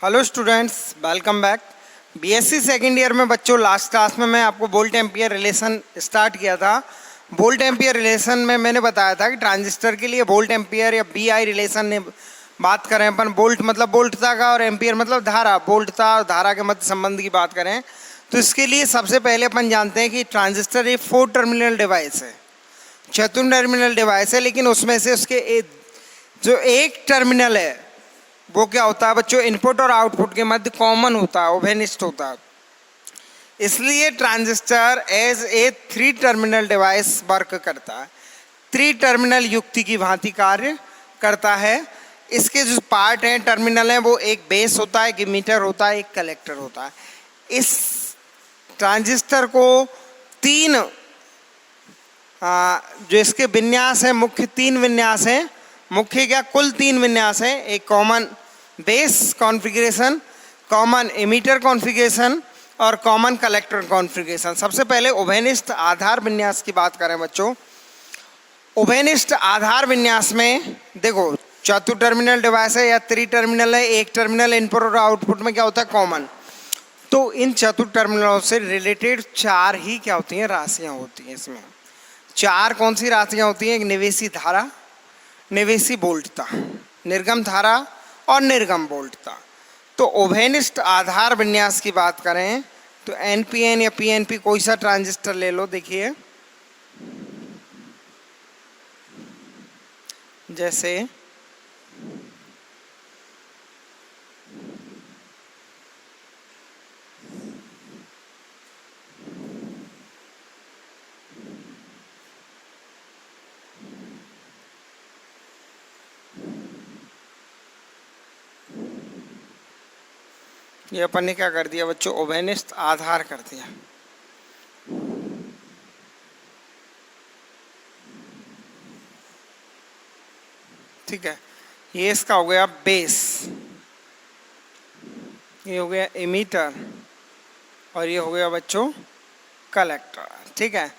Hello students, welcome back. BSc second year में बच्चों, last class में मैं आपको वोल्ट एम्पियर रिलेशन स्टार्ट किया था। वोल्ट एम्पियर रिलेशन में मैंने बताया था कि ट्रांजिस्टर के लिए वोल्ट एम्पियर या बीआई रिलेशन ने बात करें अपन, वोल्ट मतलब वोल्टता का और एम्पियर मतलब धारा, वोल्टता और धारा के मध्य संबंध की बात करें तो इसके लिए सबसे पहले अपन जानते हैं कि ट्रांजिस्टर एक 4 टर्मिनल डिवाइस है, चतुर टर्मिनल डिवाइस है। लेकिन उसमें से उसके जो एक टर्मिनल है वो क्या होता है बच्चों, इनपुट और आउटपुट के मध्य कॉमन होता है, ओवेनिस्ट होता है। इसलिए transistor as a 3 terminal device work करता है, 3 टर्मिनल युक्ति की भांति कार्य करता है। इसके जो पार्ट हैं, टर्मिनल हैं, वो एक बेस होता है, एक इमीटर होता है, एक कलेक्टर होता है। इस ट्रांजिस्टर को 3 जो इसके विन्यास हैं, मुख्य 3 विन्यास हैं, मुख्य क्या कुल 3 विन्यास हैं। एक common base configuration, common ammeter configuration और कॉमन कलेक्टर कॉन्फ़िगरेशन। सबसे पहले ओवेनिस्ट आधार विन्यास की बात करें बच्चों, ओवेनिस्ट आधार विन्यास में देखो, चतुर टर्मिनल डिवाइस है या 3 टर्मिनल है, एक टर्मिनल इनपुट और आउटपुट में क्या होता है, कॉमन। तो इन चतुर टर्मिनलों से रिलेटेड 4 ही क्या होती हैं, राशियाँ होती हैं। इसमें 4 कौन सी राशियाँ होती हैं, एक निवेशी धारा, निवेशी वोल्टता, निर्गम धारा और निर्गम वोल्टता। तो ओवेनिस्ट आधार विन्यास की बात करें तो एनपीएन या पीएनपी कोई सा ट्रांजिस्टर ले लो, देखिए जैसे ये अपन ने क्या कर दिया बच्चों, ओवेनिस्ट आधार कर दिया। ठीक है, ये इसका हो गया बेस, ये हो गया एमीटर और ये हो गया बच्चों कलेक्टर। ठीक है,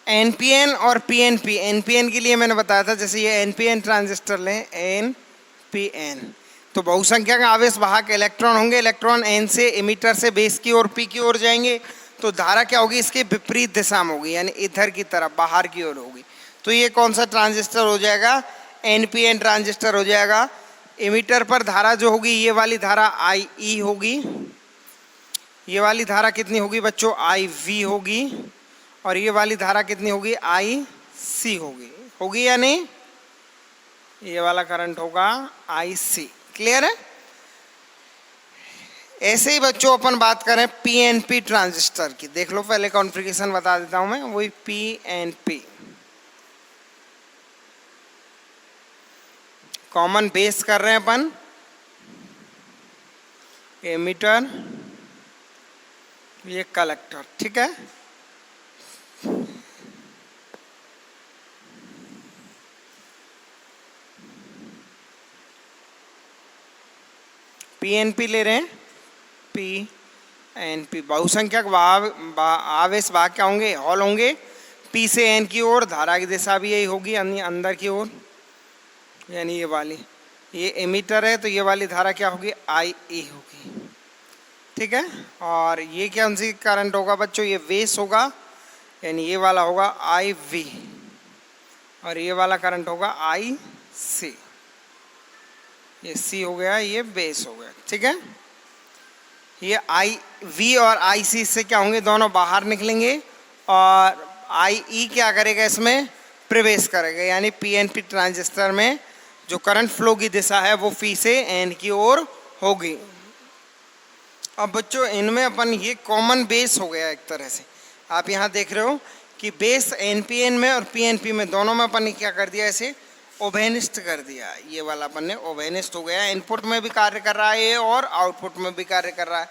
एनपीएन और पीएनपी, एनपीएन के लिए मैंने बताया था, जैसे ये एनपीएन ट्रांजिस्टर लें, एनपीएन तो बहुसंख्यक आवेश वाहक इलेक्ट्रॉन होंगे। इलेक्ट्रॉन एन से एमीटर से बेस की ओर पी की ओर जाएंगे, तो धारा क्या होगी, इसके विपरीत दिशा में होगी, यानी इधर की तरफ बाहर की ओर होगी। तो ये कौन सा ट्रांजिस्टर हो जाएगा, एनपीएन ट्रांजिस्टर हो जाएगा। एमीटर पर धारा जो होगी, ये वाली धारा आई ई होगी, ये वाली धारा कितनी होगी बच्चों, आई वी होगी, और ये वाली धारा कितनी होगी, आई सी होगी। होगी या नहीं, ये वाला करंट होगा आई सी। क्लियर है। ऐसे ही बच्चों अपन बात करें पीएनपी ट्रांजिस्टर की, देख लो, पहले कॉन्फ़िगरेशन बता देता हूं मैं, वही पीएनपी, कॉमन बेस कर रहे हैं अपन, एमीटर, ये कलेक्टर। ठीक है, पीएनपी ले रहे हैं, पीएनपी बहुसंख्यक आवेश वाहक क्या होंगे, हॉल होंगे। पी से एन की ओर धारा की दिशा भी यही होगी, अंदर की ओर, यानी ये वाली, ये एमीटर है तो ये वाली धारा क्या होगी, आई ई होगी। ठीक है, और ये कौन सी करंट होगा बच्चों, ये बेस होगा, यानी ये वाला होगा आई वी, और ये वाला करंट होगा आई सी। ये सी हो गया, ये बेस हो गया। ठीक है, ये आई वी और आई सी से क्या होंगे, दोनों बाहर निकलेंगे, और आई ई क्या करेगा, इसमें प्रवेश करेगा, यानी पीएनपी ट्रांजिस्टर में जो करंट फ्लो की दिशा है वो पी से एन की ओर होगी। अब बच्चों इनमें अपन, ये कॉमन बेस हो गया एक तरह से, आप यहाँ देख रहे हो कि बेस एनपीएन में और पीएनपी में दोनों में अपन ने क्या कर दिया, ऐसे ओवेनिस्ट कर दिया। ये वाला अपन ने ओवेनिस्ट हो गया, इनपुट में भी कार्य कर रहा है ये और आउटपुट में भी कार्य कर रहा है।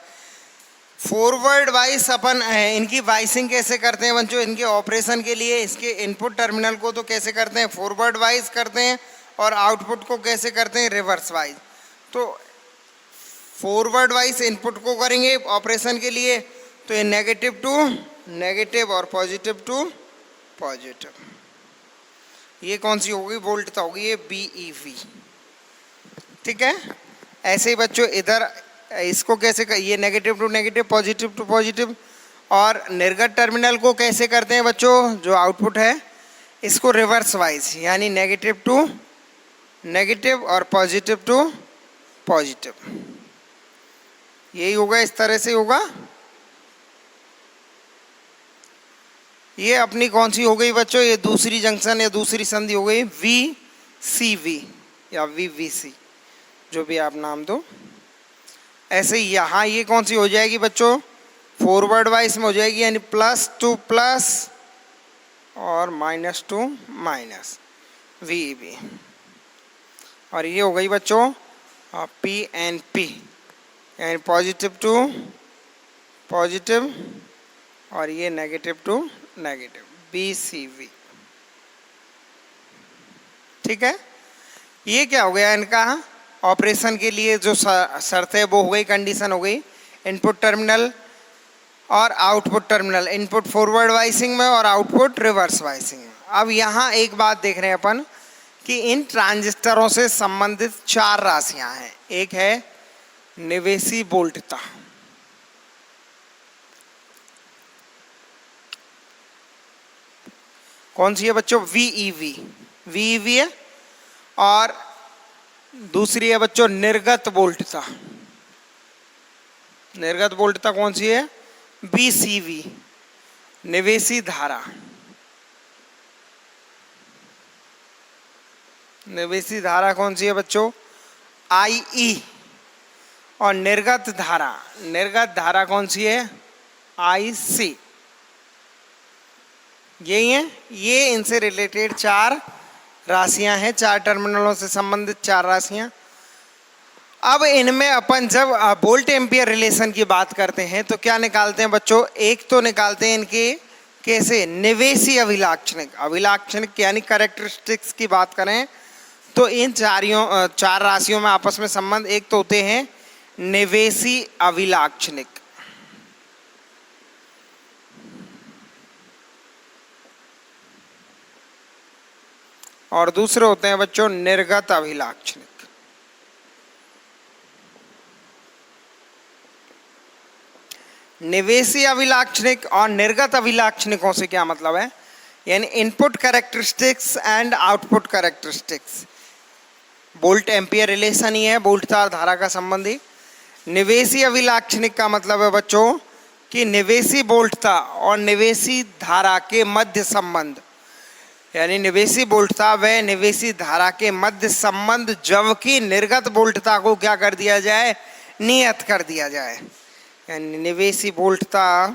फॉरवर्ड वाइस अपन इनकी वाइसिंग कैसे करते हैं बच्चों, इनके ऑपरेशन के लिए इसके इनपुट टर्मिनल को तो कैसे करते हैं, फॉरवर्ड वाइज करते हैं, और आउटपुट को कैसे करते हैं, रिवर्स वाइज। तो फॉरवर्ड वाइज इनपुट को करेंगे ऑपरेशन के लिए, तो ये नेगेटिव टू नेगेटिव और पॉजिटिव टू पॉजिटिव, ये कौन सी होगी, वोल्टता होगी, ये BeV। ठीक है, ऐसे ही बच्चों इधर इसको कैसे ये negative to negative, positive to positive. और निर्गत टर्मिनल को कैसे करते हैं बच्चों, जो आउटपुट है इसको रिवर्स वाइज, यानी नेगेटिव टू नेगेटिव और पॉजिटिव टू पॉजिटिव, यही होगा, इस तरह से होगा। ये अपनी कौन सी हो गई बच्चों, ये दूसरी जंक्शन या दूसरी संधि हो गई VCV या VVC, जो भी आप नाम दो। ऐसे ही यहाँ ये कौन सी हो जाएगी बच्चों, फॉरवर्ड वाइज में हो जाएगी, यानी प्लस टू प्लस और माइनस टू माइनस, VEB। और ये हो गई बच्चों PNP, यानी पॉजिटिव टू पॉजिटिव, और ये नेगेटिव टू नेगेटिव, BCV। ठीक है, ये क्या हो गया, इनका ऑपरेशन के लिए जो शर्त है वो हो गई, कंडीशन हो गई, इनपुट टर्मिनल और आउटपुट टर्मिनल, इनपुट फॉरवर्ड वाइसिंग में और आउटपुट रिवर्स वाइसिंग में। अब यहाँ एक बात देख रहे हैं अपन कि इन ट्रांजिस्टरों से संबंधित 4 राशियां हैं। एक है नेवेसी वोल्टता, कौन सी है बच्चों, VEV है, और दूसरी है बच्चों निर्गत वोल्टता। निर्गत वोल्टता कौन सी है, BCV, निवेशी धारा। निवेशी धारा कौन सी है बच्चों, IE। और निर्गत धारा कौन सी है, IC। यही है, ये इनसे रिलेटेड 4 राशियां हैं, 4 टर्मिनलों से संबंधित 4 राशियां। अब इनमें अपन जब वोल्ट एम्पियर रिलेशन की बात करते हैं तो क्या निकालते हैं बच्चों, एक तो निकालते हैं इनके कैसे, निवेशी अभिलाक्षणिक यानी कैरेक्टरिस्टिक्स की बात करें तो इन 4 राशियों में आपस में संबंध एक तो होते हैं निवेशी अभिलाक्षणिक, और दूसरे होते हैं बच्चों निर्गत अभिलाक्षणिक। निवेशी अभिलाक्षणिक और निर्गत अभिलाक्षणिकों से क्या मतलब है, यानी input characteristics and output characteristics. Volt ampere relation ही है, वोल्टता और धारा का संबंधी। निवेशी अभिलाक्षणिक का मतलब है बच्चों कि निवेशी वोल्टता और निवेशी धारा के मध्य संबंध, यानी निवेशी वोल्टता व निवेशी धारा के मध्य संबंध, जबकि निर्गत वोल्टता को क्या कर दिया जाए, नियत कर दिया जाए। यानी निवेशी वोल्टता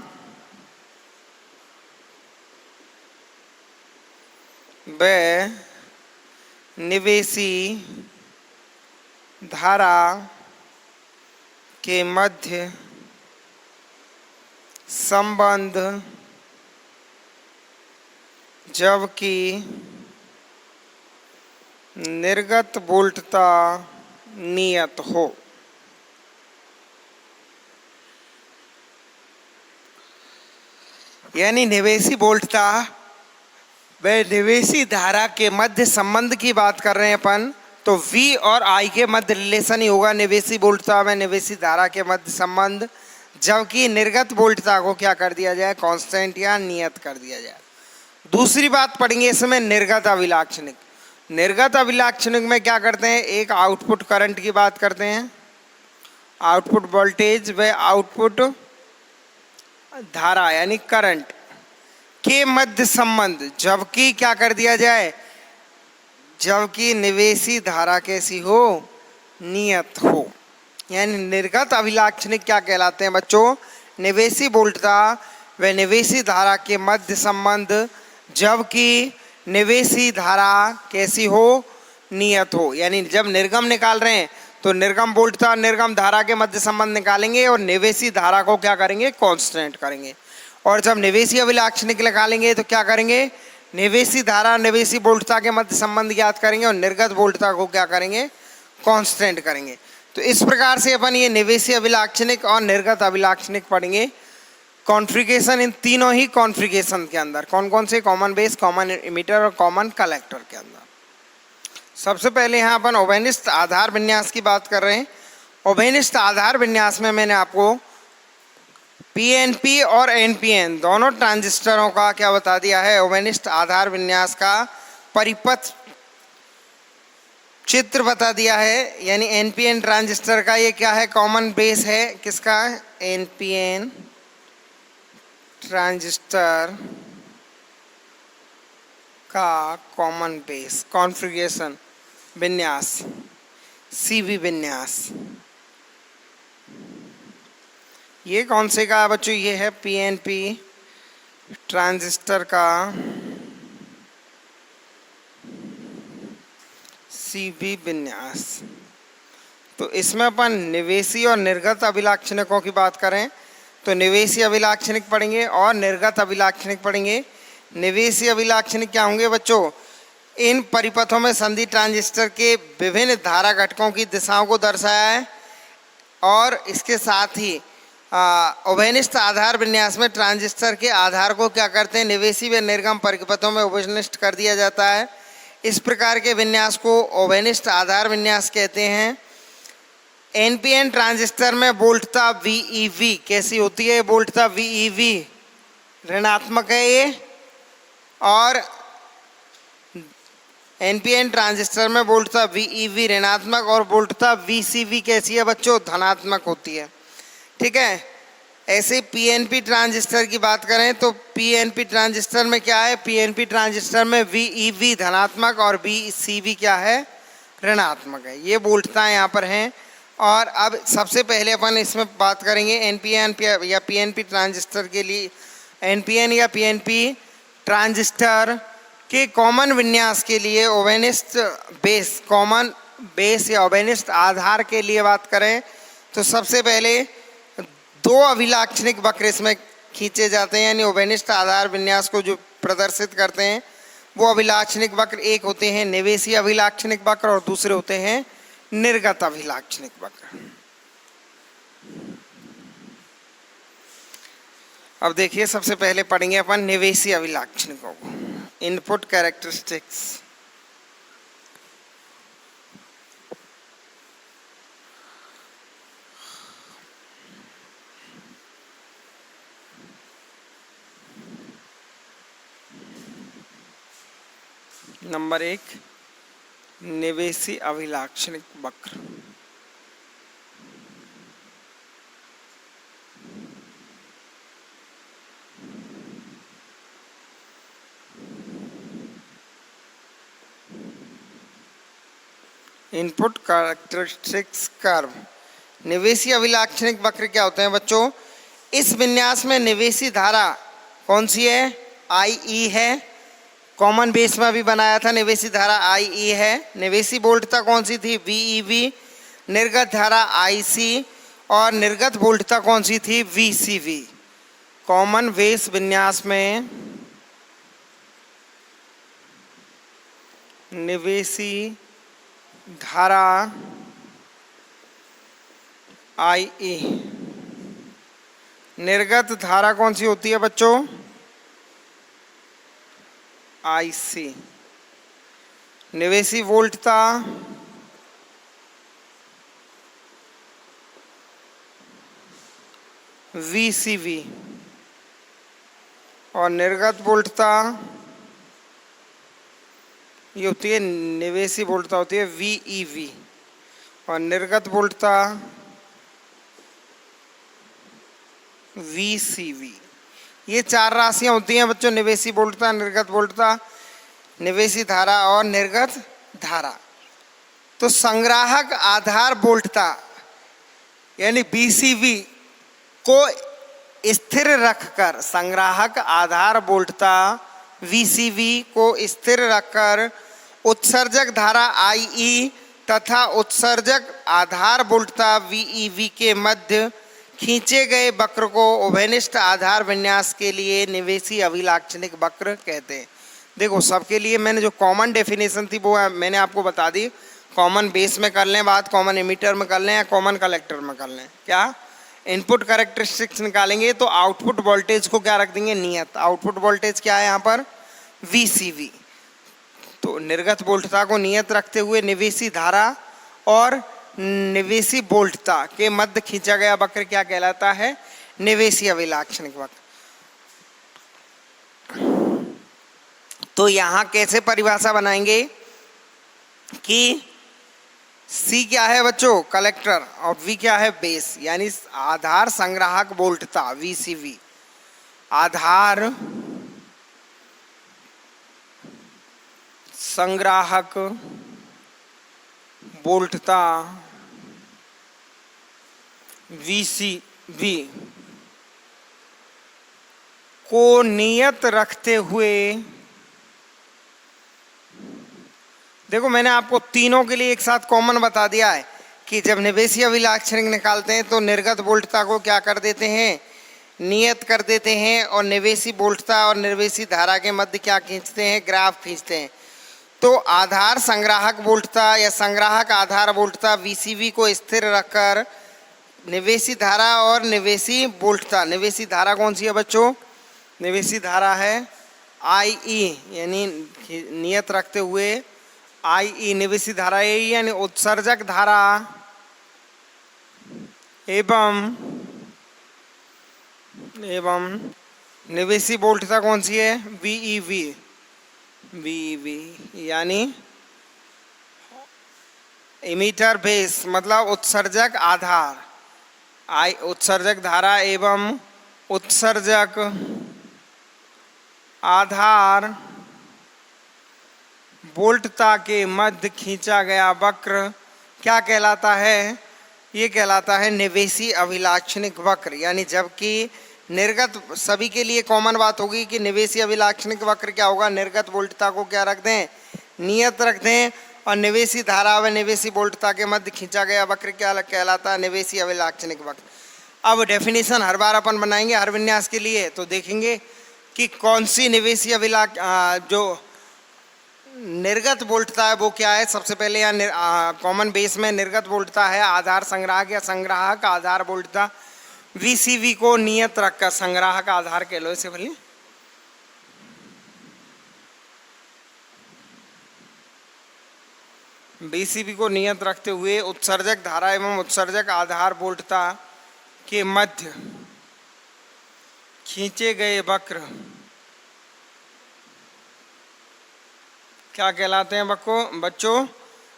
व निवेशी धारा के मध्य संबंध, जबकि निर्गत वोल्टता नियत हो। यानी निवेशी वोल्टता व निवेशी धारा के मध्य संबंध की बात कर रहे हैं अपन, तो V और I के मध्य रिलेशन ही होगा निवेशी वोल्टता व निवेशी धारा के मध्य संबंध, जबकि निर्गत वोल्टता को क्या कर दिया जाए, कांस्टेंट या नियत कर दिया जाए। दूसरी बात पढ़ेंगे इसमें निर्गत अभिलाक्षणिक। निर्गत अभिलाक्षणिक में क्या करते हैं, एक आउटपुट करंट की बात करते हैं, आउटपुट वोल्टेज व आउटपुट धारा यानी करंट के मध्य संबंध, जबकि क्या कर दिया जाए, जबकि निवेशी धारा कैसी हो, नियत हो। यानी निर्गत अभिलाक्षणिक क्या कहलाते हैं बच्चों, निवेशी वोल्टता व निवेशी धारा के मध्य संबंध, जबकि निवेशी धारा कैसी हो, नियत हो। यानी जब निर्गम निकाल रहे हैं तो निर्गम वोल्टता और निर्गम धारा के मध्य संबंध निकालेंगे और निवेशी धारा को क्या करेंगे, कांस्टेंट करेंगे। और जब निवेशी अभिलाक्षणिक निकालेंगे तो क्या करेंगे, निवेशी धारा निवेशी वोल्टता के मध्य संबंध ज्ञात करेंगे और निर्गत वोल्टता को क्या करेंगे, कांस्टेंट करेंगे। तो इस प्रकार से अपन ये निवेशी अभिलाक्षणिक और निर्गत अभिलाक्षणिक पढ़ेंगे। कॉन्फ़िगरेशन इन तीनों ही कॉन्फ़िगरेशन के अंदर, कौन कौन से, कॉमन बेस, कॉमन इमीटर और कॉमन कलेक्टर के अंदर। सबसे पहले यहाँ अपन ओवेनिस्ट आधार विन्यास की बात कर रहे हैं। उभयनिष्ठ आधार विन्यास में मैंने आपको पीएनपी और एनपीएन दोनों ट्रांजिस्टरों का क्या बता दिया है, उभयनिष्ठ आधार विन्यास का परिपथ चित्र बता दिया है। यानी एनपीएन ट्रांजिस्टर का ये क्या है, कॉमन बेस है, किसका, एनपीएन ट्रांजिस्टर का कॉमन बेस कॉन्फ़िगरेशन विन्यास, सीवी विन्यास। ये कौन से का बच्चों, ये है पीएनपी ट्रांजिस्टर का सीवी विन्यास। तो इसमें अपन निवेशी और निर्गत अभिलाक्षणिकों की बात करें तो निवेशी अभिलाक्षणिक पढ़ेंगे और निर्गत अभिलाक्षणिक पढ़ेंगे। निवेशी अभिलाक्षणिक क्या होंगे बच्चों, इन परिपथों में संधि ट्रांजिस्टर के विभिन्न धारा घटकों की दिशाओं को दर्शाया है और इसके साथ ही उभयनिष्ठ आधार विन्यास में ट्रांजिस्टर के आधार को क्या करते हैं, निवेशी व निर्गम परिपथों में उभयनिष्ठ कर दिया जाता है। इस प्रकार के विन्यास को उभयनिष्ठ आधार विन्यास कहते हैं। एनपीएन ट्रांजिस्टर में वोल्टता VEV कैसी होती है, वोल्टता VEV ऋणात्मक है ये, और एनपीएन ट्रांजिस्टर में वोल्टता VEV ऋणात्मक और वोल्टता VCV कैसी है बच्चों, धनात्मक होती है। ठीक है। ऐसे पीएनपी ट्रांजिस्टर की बात करें तो पीएनपी ट्रांजिस्टर में क्या है, पीएनपी ट्रांजिस्टर में VEV धनात्मक और VCV क्या है, ऋणात्मक है। ये वोल्टता यहाँ पर हैं। और अब सबसे पहले अपन इसमें बात करेंगे एनपीएन या पीएनपी ट्रांजिस्टर के लिए, एनपीएन या पीएनपी ट्रांजिस्टर के कॉमन विन्यास के लिए उभयनिष्ठ बेस, कॉमन बेस या उभयनिष्ठ आधार के लिए बात करें तो सबसे पहले दो अभिलाक्षणिक वक्र इसमें खींचे जाते हैं। यानी उभयनिष्ठ आधार विन्यास को जो प्रदर्शित करते हैं वो अभिलाक्षणिक वक्र, एक होते हैं निवेशी अभिलाक्षणिक वक्र और दूसरे होते हैं निर्गत अभिलाक्षणिक वक्र। अब देखिए सबसे पहले पढ़ेंगे अपन निवेशी अभिलाक्षणिकों को, इनपुट कैरेक्टरिस्टिक्स। नंबर 1 निवेशी अभिलाक्षणिक वक्र। Input characteristics curve. निवेशी अभिलाक्षणिक वक्र क्या होते हैं बच्चों, इस विन्यास में निवेशी धारा कौन सी है, IE है। कॉमन बेस में भी बनाया था, निवेशी धारा IE है। निवेशी वोल्टता कौन सी थी, VEV। निर्गत धारा IC और निर्गत वोल्टता कौन सी थी, VCV। कॉमन बेस विन्यास में निवेशी धारा IE, निर्गत धारा कौन सी होती है बच्चों, IC। निवेशी वोल्टता VCV और निर्गत वोल्टता ये होती है, निवेशी वोल्टता होती है VEV और निर्गत वोल्टता VCV। ये चार राशियां होती हैं बच्चों, निवेशी वोल्टता, निर्गत वोल्टता, निवेशी धारा और निर्गत धारा। तो संग्राहक आधार वोल्टता यानी VCV को स्थिर रखकर, संग्राहक आधार वोल्टता VCV को स्थिर रखकर उत्सर्जक धारा IE तथा उत्सर्जक आधार वोल्टता VEV के मध्य खींचे गए वक्र को उभयनिष्ठ आधार विन्यास के लिए निवेशी अभिलाक्षणिक वक्र कहते हैं। देखो सबके लिए मैंने जो कॉमन डेफिनेशन थी वो मैंने आपको बता दी। कॉमन बेस में कर लें बात, कॉमन एमीटर में कर लें या कॉमन कलेक्टर में कर लें। क्या इनपुट कैरेक्टरिस्टिक्स निकालेंगे तो आउटपुट वोल्टेज को क्या रख देंगे, नियत। आउटपुट वोल्टेज क्या है यहाँ पर, VCV। तो निर्गत वोल्टता को नियत रखते हुए निवेशी धारा और निवेशी बोल्टता के मध्य खींचा गया वक्र क्या कहलाता है? निवेशी अभिलाक्षणिक वक्र। तो यहां कैसे परिभाषा बनाएंगे कि सी क्या है बच्चों? कलेक्टर, और वी क्या है? बेस, यानी आधार संग्राहक बोल्टता, वीसीवी, आधार संग्राहक बोल्टता वीसीवी को नियत रखते हुए, देखो मैंने आपको तीनों के लिए एक साथ कॉमन बता दिया है कि जब निवेशी अभिलाक्षणिक निकालते हैं तो निर्गत बोल्टता को क्या कर देते हैं? नियत कर देते हैं, और निवेशी बोल्टता और निवेशी धारा के मध्य क्या खींचते हैं? ग्राफ खींचते हैं। तो आधार संग्राहक बोल्टता या संग्राहक आधार बोल्टता वीसीवी को स्थिर रखकर निवेशी धारा और निवेशी बोल्टता, निवेशी धारा कौन सी है बच्चों? निवेशी धारा है आई, यानी नियत रखते हुए आई, निवेशी धारा यही यानी उत्सर्जक धारा एवं निवेशी बोल्टता कौन सी है? वीईवी, यानी इमीटर बेस, मतलब उत्सर्जक आधार, आई उत्सर्जक धारा एवं उत्सर्जक आधार बोल्टता के मध्य खींचा गया वक्र क्या कहलाता है? ये कहलाता है निवेशी अभिलाक्षणिक वक्र। यानी जबकि निर्गत, सभी के लिए कॉमन बात होगी कि निवेशी अभिलाक्षणिक वक्र क्या होगा? निर्गत बोल्टता को क्या रख दें? नियत रख दें, और निवेशी धारा व निवेशी बोल्टता के मध्य खींचा गया वक्र क्या कहलाता है? निवेशी अभिलाक्षणिक वक्र। अब डेफिनेशन हर बार अपन बनाएंगे हर विन्यास के लिए, तो देखेंगे कि कौन सी निवेशी जो निर्गत बोल्टता है वो क्या है। सबसे पहले यहाँ कॉमन बेस में निर्गत बोल्टता है आधार संग्राहक या संग्राहक आधार बोल्टता, वीसीवी को नियत रखकर, संग्राहक आधार कह लो इसे भले, वीसीवी को नियत रखते हुए उत्सर्जक धारा एवं उत्सर्जक आधार बोल्टता के मध्य खींचे गए वक्र क्या कहलाते हैं बच्चों?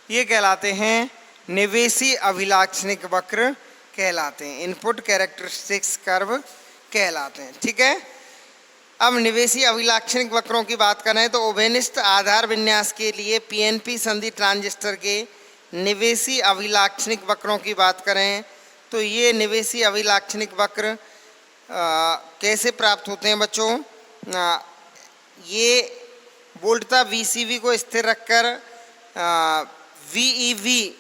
ये कहलाते हैं निवेशी अभिलाक्षणिक वक्र कहलाते हैं, इनपुट कैरेक्टरिस्टिक्स कर्व कहलाते हैं। ठीक है, अब निवेशी अभिलाक्षणिक वक्रों की बात करें तो उभयनिष्ठ आधार विन्यास के लिए पीएनपी संधि ट्रांजिस्टर के निवेशी अभिलाक्षणिक वक्रों की बात करें तो ये निवेशी अभिलाक्षणिक वक्र कैसे प्राप्त होते हैं बच्चों? ये बोल्टता वीसीवी को स्थिर रखकर वीईवी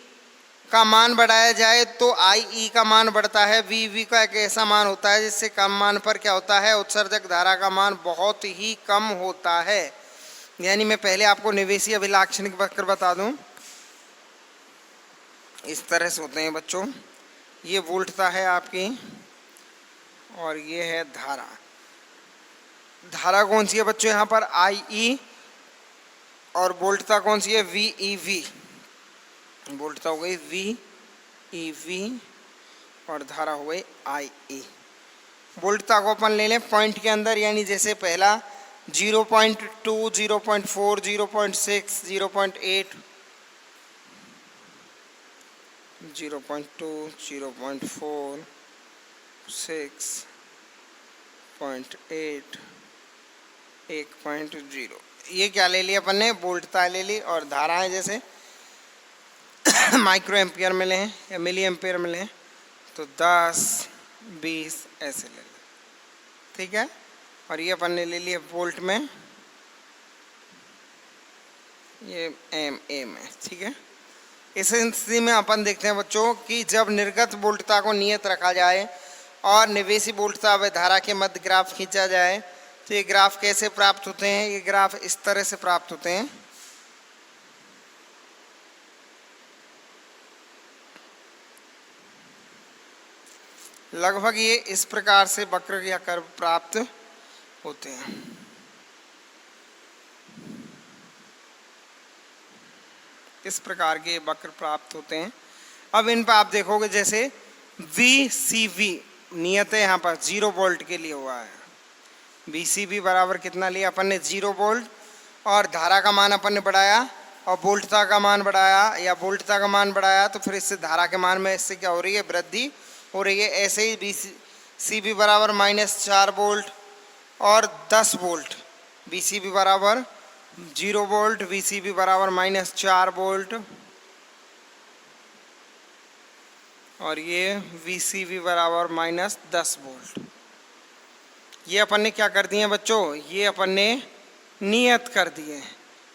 का मान बढ़ाया जाए तो आईई का मान बढ़ता है। वीवी का एक ऐसा मान होता है जिससे कम मान पर क्या होता है? उत्सर्जक धारा का मान बहुत ही कम होता है। यानी मैं पहले आपको निवेशी अभिलाक्षणिक वक्र बता दूं, इस तरह से होते हैं बच्चों। ये बोल्टता है आपकी और ये है धारा। धारा कौन सी है बच्चों? यहाँ पर आई, और बोल्टता कौन सी है? वीईवी। बोल्टता हो गई वीईवी और धारा हो गई आईई। बोल्टता को अपन ले लें पॉइंट के अंदर, यानी जैसे पहला 0.2, 0.4, 0.6, 0.8, 0.2, 0.4, 6.8, 1.0, ये क्या ले लिया अपन ने? बोल्टता ले ली। और धाराएं जैसे माइक्रो एम्पियर में लें या मिली एम्पियर में लें तो 10, 20 ऐसे ले लें। ठीक है, और ये अपन ने ले लिया वोल्ट में, ये एम है। ठीक है, इस स्थिति में अपन देखते हैं बच्चों कि जब निर्गत बोल्टता को नियत रखा जाए और निवेशी बोल्टता व धारा के मध्य ग्राफ खींचा जाए तो ये ग्राफ कैसे प्राप्त होते हैं? ये ग्राफ इस तरह से प्राप्त होते हैं। लगभग ये इस प्रकार से वक्र या कर्व प्राप्त होते हैं। इस प्रकार के वक्र प्राप्त होते हैं। अब इन पर आप देखोगे जैसे VCV नियत है यहाँ पर 0 वोल्ट के लिए हुआ है। VCV बराबर कितना लिया अपन ने 0 वोल्ट, और धारा का मान अपन ने बढ़ाया और वोल्टता का मान बढ़ाया या वोल्टता का मान बढ़ाया, तो फिर इससे धारा के मान में इससे क्या हो रही है, वृद्धि हो रही है। ऐसे ही VCV बराबर -4 वोल्ट और 10 वोल्ट, VCV बराबर 0 वोल्ट, VCV बराबर -4 वोल्ट, और ये VCV बराबर -10 वोल्ट। ये अपन ने क्या कर दिए हैं बच्चों, ये अपन ने नियत कर दिए,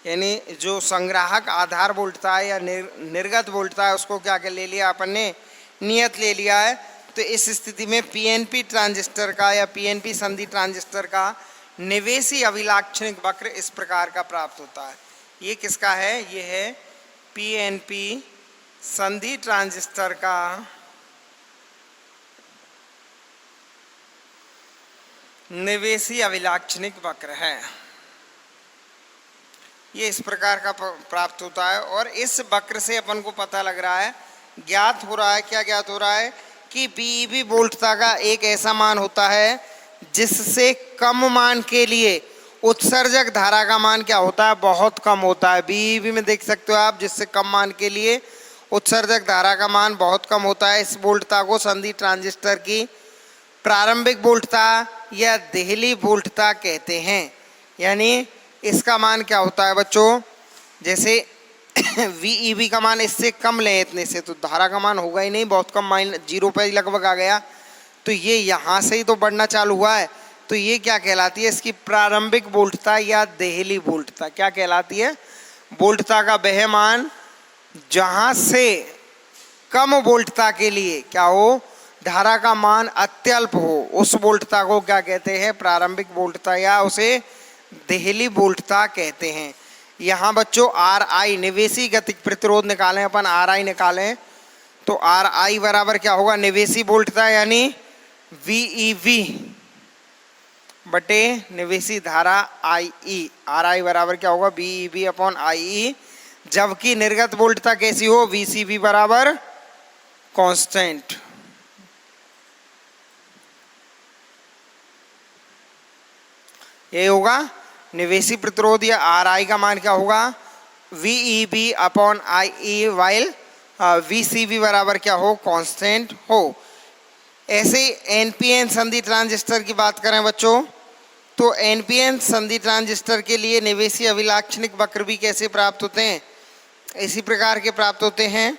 यानी जो संग्राहक आधार वोल्टता है या निर्गत वोल्टता है उसको क्या ले लिया अपन ने, नियत ले लिया है। तो इस स्थिति में PNP ट्रांजिस्टर का या PNP संधि ट्रांजिस्टर का निवेशी अभिलाक्षणिक वक्र इस प्रकार का प्राप्त होता है। ये किसका है, ये है PNP संधि ट्रांजिस्टर का निवेशी अभिलाक्षणिक वक्र है। ये इस प्रकार का प्राप्त होता है, और इस वक्र से अपन को पता लग रहा है, ज्ञात हो रहा है, क्या ज्ञात हो रहा है कि BEV वोल्टता का एक ऐसा मान होता है जिससे कम मान के लिए उत्सर्जक धारा का मान क्या होता है, बहुत कम होता है। BEV में देख सकते हो आप, जिससे कम मान के लिए उत्सर्जक धारा का मान बहुत कम होता है। इस वोल्टता को संधि ट्रांजिस्टर की प्रारंभिक वोल्टता या देहली वोल्टता कहते हैं। यानी इसका मान क्या होता है बच्चों, जैसे VEB का मान इससे कम लें इतने से, तो धारा का मान होगा ही नहीं, बहुत कम, -0 पे लगभग आ गया। तो ये यहाँ से ही तो बढ़ना चालू हुआ है, तो ये क्या कहलाती है, इसकी प्रारंभिक वोल्टता या देहली वोल्टता। क्या कहलाती है, वोल्टता का वह मान जहाँ से कम वोल्टता के लिए क्या हो, धारा का मान अत्यल्प हो, उस वोल्टता को क्या कहते हैं, प्रारंभिक वोल्टता या उसे देहली वोल्टता कहते हैं। यहाँ बच्चों RI निवेशी गतिक प्रतिरोध निकालें अपन, RI निकालें तो RI बराबर क्या होगा, निवेशी वोल्टता यानी VEV बटे निवेशी धारा IE। RI बराबर क्या होगा, VEV अपॉन IE, जबकि निर्गत वोल्टता कैसी हो, VCV बराबर कांस्टेंट। ये होगा निवेशी प्रतिरोध या RI का मान क्या होगा, VEB upon IE, while VCV बराबर क्या हो, कांस्टेंट हो। ऐसे NPN संधि ट्रांजिस्टर की बात करें बच्चों, तो NPN संधि ट्रांजिस्टर के लिए निवेशी अभिलाक्षणिक वक्र भी कैसे प्राप्त होते हैं, इसी प्रकार के प्राप्त होते हैं।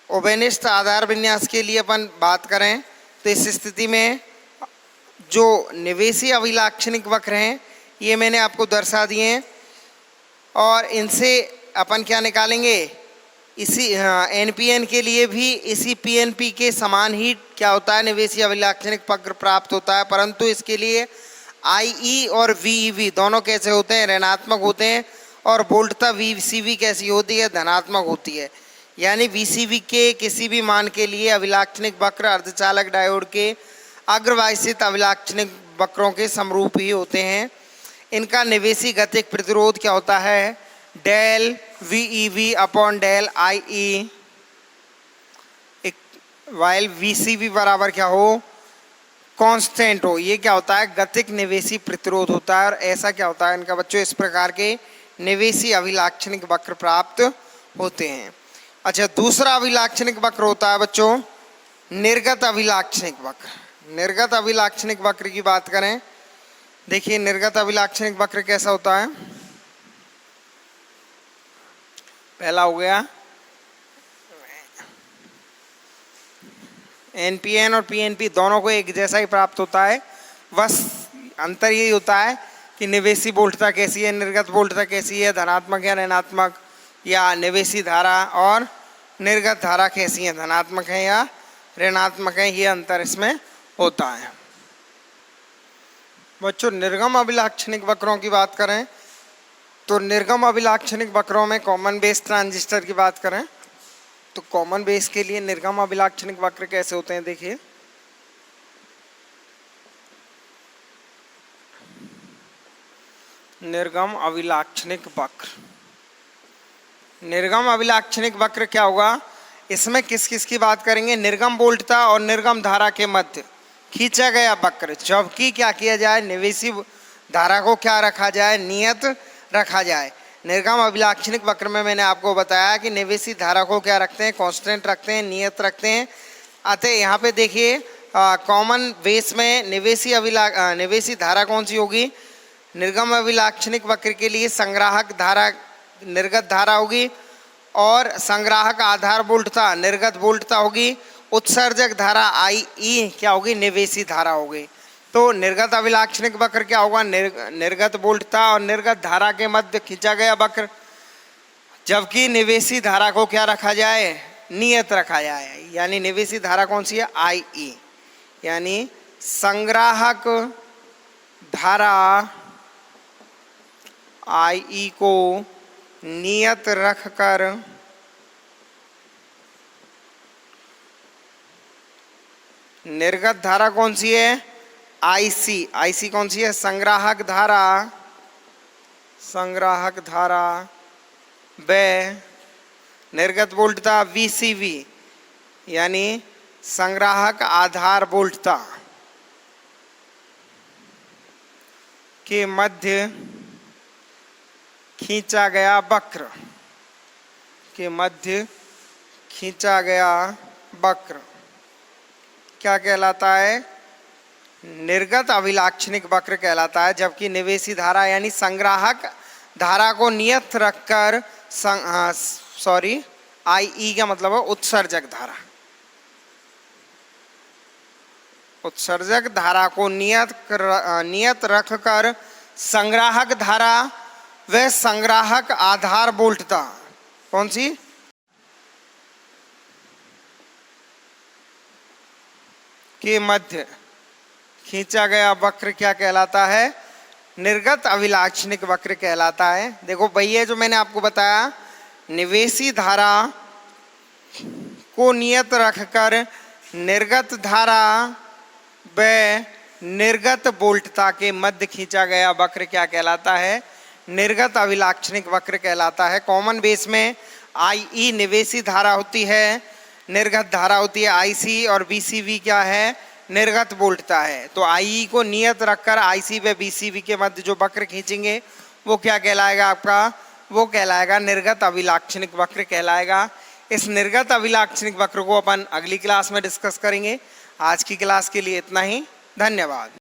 ओबेनिस्ट आधार विन्यास के लिए अपन बात करें तो इस स्थिति में जो निवेशी अभिलाक्षणिक वक्र हैं ये मैंने आपको दर्शा दिए हैं, और इनसे अपन क्या निकालेंगे, इसी NPN के लिए भी इसी PNP के समान ही क्या होता है, निवेशी अभिलाक्षणिक वक्र प्राप्त होता है, परंतु इसके लिए IE और VEV दोनों कैसे होते हैं, ऋणात्मक होते हैं, और वोल्टता VCV कैसी होती है, धनात्मक होती है। यानी VCV के किसी भी मान के लिए अभिलाक्षणिक वक्र अर्धचालक डायोड के अग्रवाहित अभिलाक्षणिक वक्रों के समरूप ही होते हैं। इनका निवेशी गतिक प्रतिरोध क्या होता है, del VEV upon del IE, while VCV बराबर क्या हो, कांस्टेंट हो। ये क्या होता है, गतिक निवेशी प्रतिरोध होता है, और ऐसा क्या होता है इनका बच्चों, इस प्रकार के निवेशी अभिलाक्षणिक वक्र प्राप्त होते हैं। अच्छा, दूसरा अभिलाक्षणिक वक्र होता है बच्चों निर्गत अभिलाक्षणिक वक्र। निर्गत अभिलाक्षणिक वक्र की बात करें, देखिए निर्गत अभिलाक्षणिक वक्र कैसा होता है। पहला हो गया NPN और PNP दोनों को एक जैसा ही प्राप्त होता है, बस अंतर यही होता है कि निवेशी वोल्टता कैसी है, निर्गत वोल्टता कैसी है, धनात्मक या ऋणात्मक, या निवेशी धारा और निर्गत धारा कैसी है, धनात्मक है या ऋणात्मक है, ये अंतर इसमें होता है। बच्चों निर्गम अभिलाक्षणिक वक्रों की बात करें तो निर्गम अभिलाक्षणिक वक्रों में कॉमन बेस ट्रांजिस्टर की बात करें तो कॉमन बेस के लिए निर्गम अभिलाक्षणिक वक्र कैसे होते हैं, देखिए निर्गम अभिलाक्षणिक वक्र निर्गम अभिलाक्षणिक वक्र क्या होगा, इसमें किस किस की बात करेंगे, निर्गम बोल्टता और निर्गम धारा के मध्य खींचा गया वक्र, जबकि क्या किया जाए, निवेशी धारा को क्या रखा जाए, नियत रखा जाए। निर्गम अभिलाक्षणिक वक्र में मैंने आपको बताया कि निवेशी धारा को क्या रखते हैं, कांस्टेंट रखते हैं, नियत रखते हैं। अतः यहाँ पे देखिए कॉमन बेस में निवेशी धारा कौन सी होगी, निर्गम अभिलाक्षणिक वक्र के लिए संग्राहक धारा निर्गत धारा होगी और संग्राहक आधार बोल्टता निर्गत बोल्टता होगी। उत्सर्जक धारा आई ई क्या होगी, निवेशी धारा होगी। तो निर्गत अभिलाक्षणिक वक्र क्या होगा, निर्गत बोल्टता और निर्गत धारा के मध्य खींचा गया वक्र, जबकि निवेशी धारा को क्या रखा जाए, नियत रखा जाए। यानी निवेशी धारा कौन सी है, आई ई, यानी संग्राहक धारा आई ई को नियत रखकर निर्गत धारा कौन सी है, आईसी, आईसी कौन सी है, संग्राहक धारा व निर्गत बोल्टता वीसीवी, यानी संग्राहक आधार बोल्टता के मध्य खींचा गया वक्र, के मध्य खींचा गया वक्र क्या कहलाता है, निर्गत अभिलाक्षणिक वक्र कहलाता है। जबकि निवेशी धारा यानी संग्राहक धारा को नियत रखकर आई ई का मतलब है उत्सर्जक धारा, उत्सर्जक धारा को नियत रखकर संग्राहक धारा व संग्राहक आधार बोल्टता कौन सी, के मध्य खींचा गया वक्र क्या कहलाता है, निर्गत अभिलाक्षणिक वक्र कहलाता है। देखो भैया जो मैंने आपको बताया, निवेशी धारा को नियत रखकर निर्गत धारा व निर्गत बोल्टता के मध्य खींचा गया वक्र क्या कहलाता है, निर्गत अभिलाक्षणिक वक्र कहलाता है। कॉमन बेस में आई ई निवेशी धारा होती है, निर्गत धारा होती है आईसी, और बीसीवी क्या है, निर्गत बोल्टता है। तो आई को नियत रखकर आईसी व बीसीवी के मध्य जो वक्र खींचेंगे वो क्या कहलाएगा आपका, वो कहलाएगा निर्गत अभिलाक्षणिक वक्र कहलाएगा। इस निर्गत अभिलाक्षणिक वक्र को अपन अगली क्लास में डिस्कस करेंगे। आज की क्लास के लिए इतना ही, धन्यवाद।